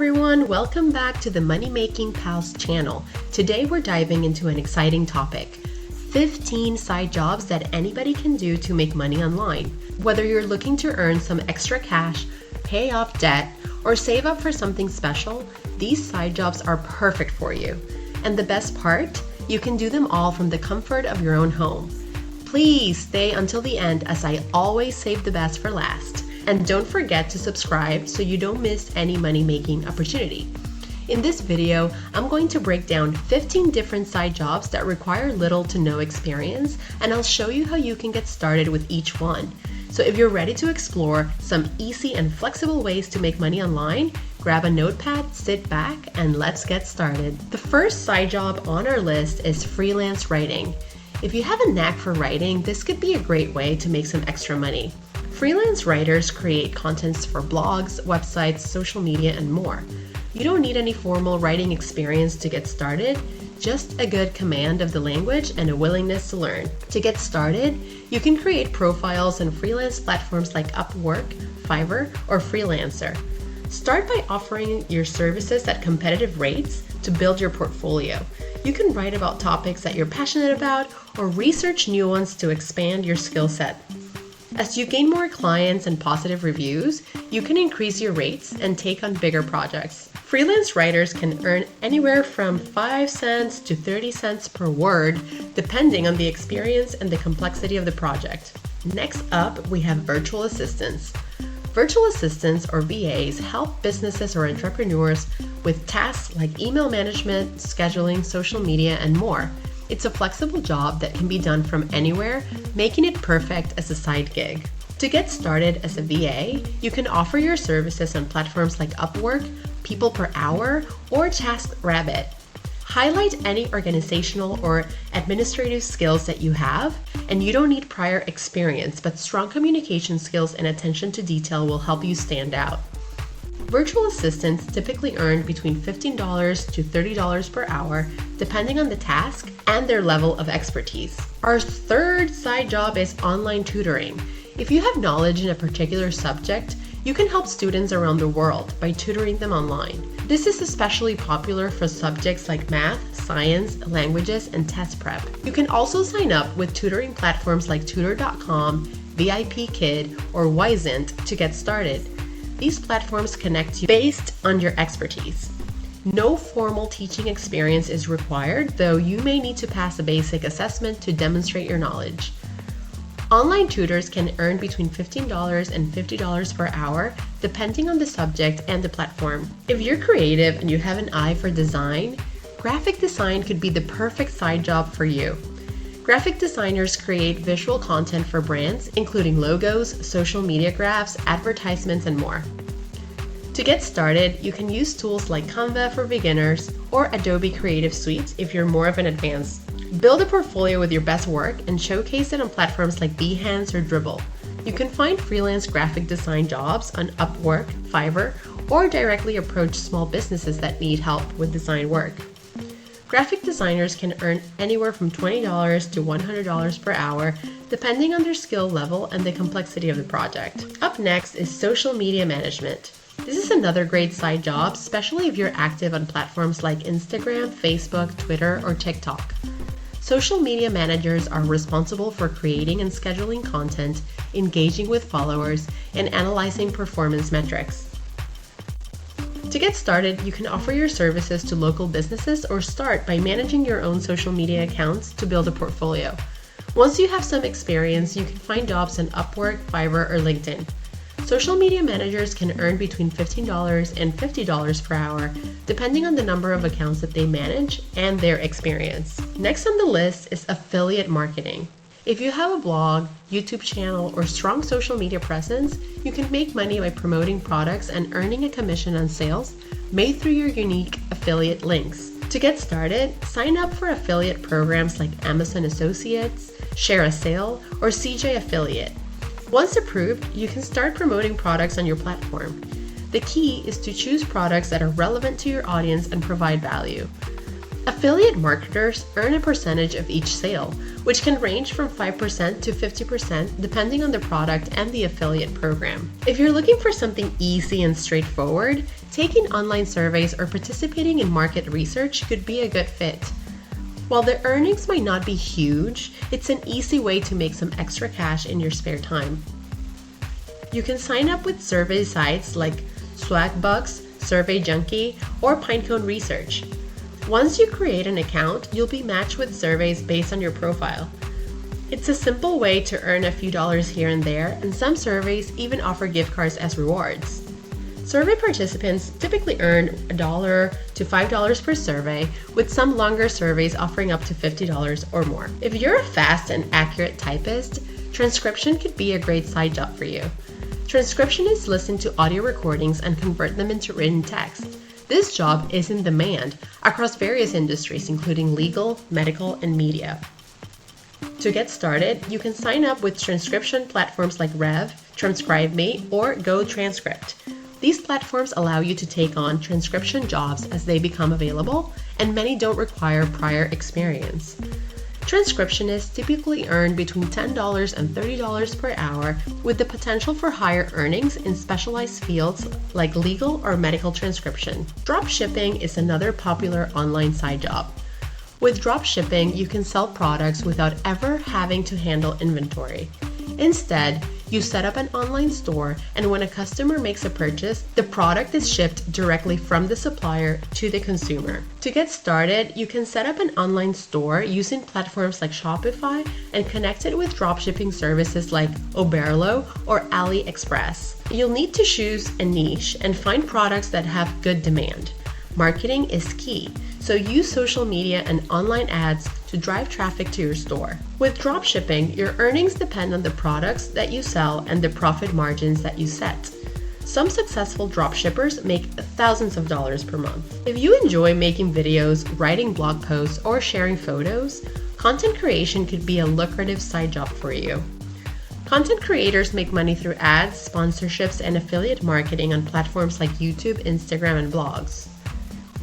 everyone, welcome back to the Money Making Pals channel. Today we're diving into an exciting topic, 15 side jobs that anybody can do to make money online. Whether you're looking to earn some extra cash, pay off debt, or save up for something special, these side jobs are perfect for you. And the best part, you can do them all from the comfort of your own home. Please stay until the end as I always save the best for last. And don't forget to subscribe so you don't miss any money-making opportunity. In this video, I'm going to break down 15 different side jobs that require little to no experience, and I'll show you how you can get started with each one. So if you're ready to explore some easy and flexible ways to make money online, grab a notepad, sit back, and let's get started. The first side job on our list is freelance writing. If you have a knack for writing, this could be a great way to make some extra money. Freelance writers create contents for blogs, websites, social media, and more. You don't need any formal writing experience to get started, just a good command of the language and a willingness to learn. To get started, you can create profiles on freelance platforms like Upwork, Fiverr, or Freelancer. Start by offering your services at competitive rates to build your portfolio. You can write about topics that you're passionate about or research new ones to expand your skill set. As you gain more clients and positive reviews, you can increase your rates and take on bigger projects. Freelance writers can earn anywhere from 5 cents to 30 cents per word, depending on the experience and the complexity of the project. Next up, we have virtual assistants. Virtual assistants, or VAs, help businesses or entrepreneurs with tasks like email management, scheduling, social media, and more. It's a flexible job that can be done from anywhere, making it perfect as a side gig. To get started as a VA, you can offer your services on platforms like Upwork, People Per Hour, or TaskRabbit. Highlight any organizational or administrative skills that you have, and you don't need prior experience, but strong communication skills and attention to detail will help you stand out. Virtual assistants typically earn between $15 to $30 per hour, depending on the task and their level of expertise. Our third side job is online tutoring. If you have knowledge in a particular subject, you can help students around the world by tutoring them online. This is especially popular for subjects like math, science, languages, and test prep. You can also sign up with tutoring platforms like tutor.com, VIPKid, or Wisent to get started. These platforms connect you based on your expertise. No formal teaching experience is required, though you may need to pass a basic assessment to demonstrate your knowledge. Online tutors can earn between $15 and $50 per hour, depending on the subject and the platform. If you're creative and you have an eye for design, graphic design could be the perfect side job for you. Graphic designers create visual content for brands, including logos, social media graphs, advertisements, and more. To get started, you can use tools like Canva for beginners or Adobe Creative Suite if you're more of an advanced. Build a portfolio with your best work and showcase it on platforms like Behance or Dribbble. You can find freelance graphic design jobs on Upwork, Fiverr, or directly approach small businesses that need help with design work. Graphic designers can earn anywhere from $20 to $100 per hour, depending on their skill level and the complexity of the project. Up next is social media management. This is another great side job, especially if you're active on platforms like Instagram, Facebook, Twitter, or TikTok. Social media managers are responsible for creating and scheduling content, engaging with followers, and analyzing performance metrics. To get started, you can offer your services to local businesses or start by managing your own social media accounts to build a portfolio. Once you have some experience, you can find jobs on Upwork, Fiverr, or LinkedIn. Social media managers can earn between $15 and $50 per hour, depending on the number of accounts that they manage and their experience. Next on the list is affiliate marketing. If you have a blog, YouTube channel, or strong social media presence, you can make money by promoting products and earning a commission on sales made through your unique affiliate links. To get started, sign up for affiliate programs like Amazon Associates, Share a Sale, or CJ Affiliate. Once approved, you can start promoting products on your platform. The key is to choose products that are relevant to your audience and provide value. Affiliate marketers earn a percentage of each sale, which can range from 5% to 50% depending on the product and the affiliate program. If you're looking for something easy and straightforward, taking online surveys or participating in market research could be a good fit. While the earnings might not be huge, it's an easy way to make some extra cash in your spare time. You can sign up with survey sites like Swagbucks, Survey Junkie, or Pinecone Research. Once you create an account, you'll be matched with surveys based on your profile. It's a simple way to earn a few dollars here and there, and some surveys even offer gift cards as rewards. Survey participants typically earn $1 to $5 per survey, with some longer surveys offering up to $50 or more. If you're a fast and accurate typist, transcription could be a great side job for you. Transcriptionists listen to audio recordings and convert them into written text. This job is in demand across various industries, including legal, medical, and media. To get started, you can sign up with transcription platforms like Rev, TranscribeMe, or GoTranscript. These platforms allow you to take on transcription jobs as they become available, and many don't require prior experience. Transcriptionists typically earn between $10 and $30 per hour, with the potential for higher earnings in specialized fields like legal or medical transcription. Dropshipping is another popular online side job. With dropshipping, you can sell products without ever having to handle inventory. Instead, you set up an online store, and when a customer makes a purchase, the product is shipped directly from the supplier to the consumer. To get started, you can set up an online store using platforms like Shopify and connect it with dropshipping services like Oberlo or AliExpress. You'll need to choose a niche and find products that have good demand. Marketing is key, so use social media and online ads to drive traffic to your store. With dropshipping, your earnings depend on the products that you sell and the profit margins that you set. Some successful dropshippers make thousands of dollars per month. If you enjoy making videos, writing blog posts, or sharing photos, content creation could be a lucrative side job for you. Content creators make money through ads, sponsorships, and affiliate marketing on platforms like YouTube, Instagram, and blogs.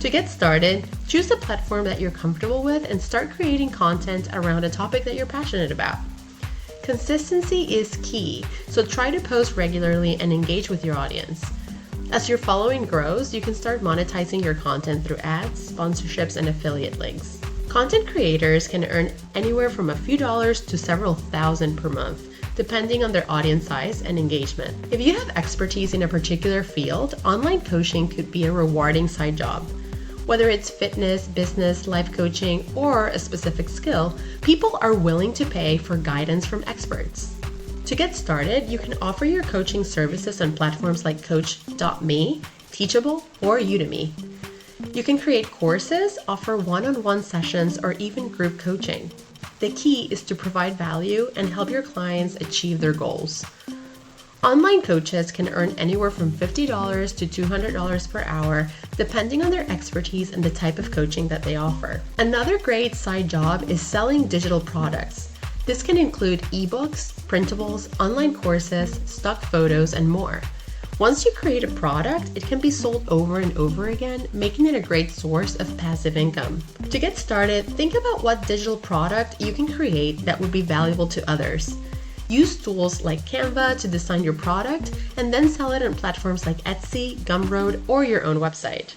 To get started, choose a platform that you're comfortable with and start creating content around a topic that you're passionate about. Consistency is key, so try to post regularly and engage with your audience. As your following grows, you can start monetizing your content through ads, sponsorships, and affiliate links. Content creators can earn anywhere from a few dollars to several thousand per month, depending on their audience size and engagement. If you have expertise in a particular field, online coaching could be a rewarding side job. Whether it's fitness, business, life coaching, or a specific skill, people are willing to pay for guidance from experts. To get started, you can offer your coaching services on platforms like Coach.me, Teachable, or Udemy. You can create courses, offer one-on-one sessions, or even group coaching. The key is to provide value and help your clients achieve their goals. Online coaches can earn anywhere from $50 to $200 per hour, depending on their expertise and the type of coaching that they offer. Another great side job is selling digital products. This can include ebooks, printables, online courses, stock photos, and more. Once you create a product, it can be sold over and over again, making it a great source of passive income. To get started, think about what digital product you can create that would be valuable to others. Use tools like Canva to design your product and then sell it on platforms like Etsy, Gumroad, or your own website.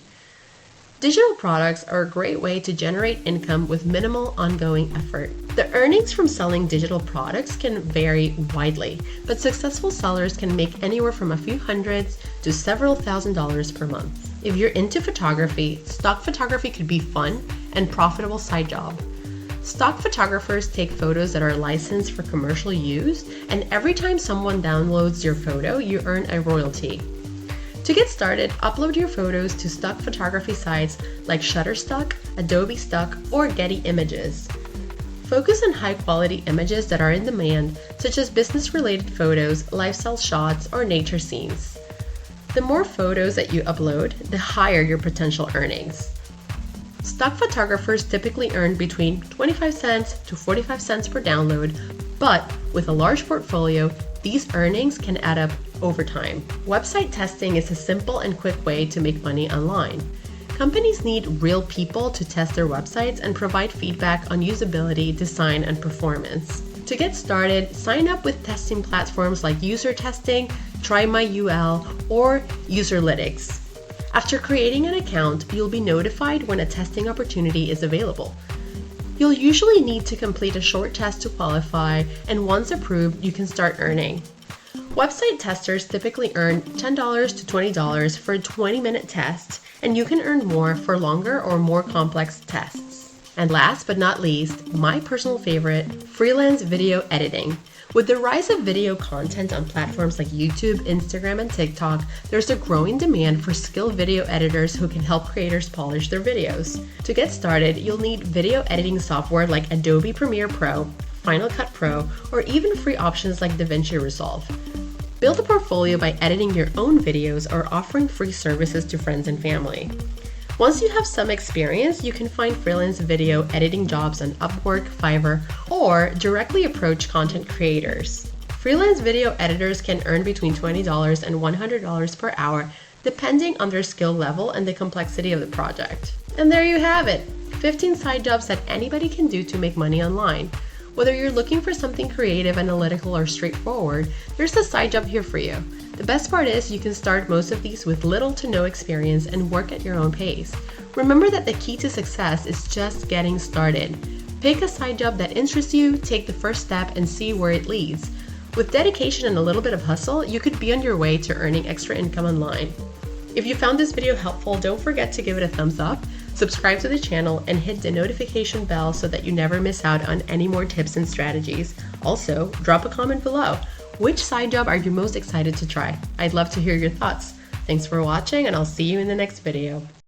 Digital products are a great way to generate income with minimal ongoing effort. The earnings from selling digital products can vary widely, but successful sellers can make anywhere from a few hundreds to several $1,000s per month. If you're into photography, stock photography could be fun and profitable side job. Stock photographers take photos that are licensed for commercial use, and every time someone downloads your photo, you earn a royalty. To get started, upload your photos to stock photography sites like Shutterstock, Adobe Stock, or Getty Images. Focus on high-quality images that are in demand, such as business-related photos, lifestyle shots, or nature scenes. The more photos that you upload, the higher your potential earnings. Stock photographers typically earn between 25 cents to 45 cents per download, but with a large portfolio, these earnings can add up over time. Website testing is a simple and quick way to make money online. Companies need real people to test their websites and provide feedback on usability, design, and performance. To get started, sign up with testing platforms like User Testing, TryMyUL, or Userlytics. After creating an account, you'll be notified when a testing opportunity is available. You'll usually need to complete a short test to qualify, and once approved, you can start earning. Website testers typically earn $10 to $20 for a 20-minute test, and you can earn more for longer or more complex tests. And last but not least, my personal favorite, freelance video editing. With the rise of video content on platforms like YouTube, Instagram, and TikTok, there's a growing demand for skilled video editors who can help creators polish their videos. To get started, you'll need video editing software like Adobe Premiere Pro, Final Cut Pro, or even free options like DaVinci Resolve. Build a portfolio by editing your own videos or offering free services to friends and family. Once you have some experience, you can find freelance video editing jobs on Upwork, Fiverr, or directly approach content creators. Freelance video editors can earn between $20 and $100 per hour, depending on their skill level and the complexity of the project. And there you have it, 15 side jobs that anybody can do to make money online. Whether you're looking for something creative, analytical, or straightforward, there's a side job here for you. The best part is you can start most of these with little to no experience and work at your own pace. Remember that the key to success is just getting started. Pick a side job that interests you, take the first step, and see where it leads. With dedication and a little bit of hustle, you could be on your way to earning extra income online. If you found this video helpful, don't forget to give it a thumbs up, subscribe to the channel, and hit the notification bell so that you never miss out on any more tips and strategies. Also, drop a comment below. Which side job are you most excited to try? I'd love to hear your thoughts. Thanks for watching, and I'll see you in the next video.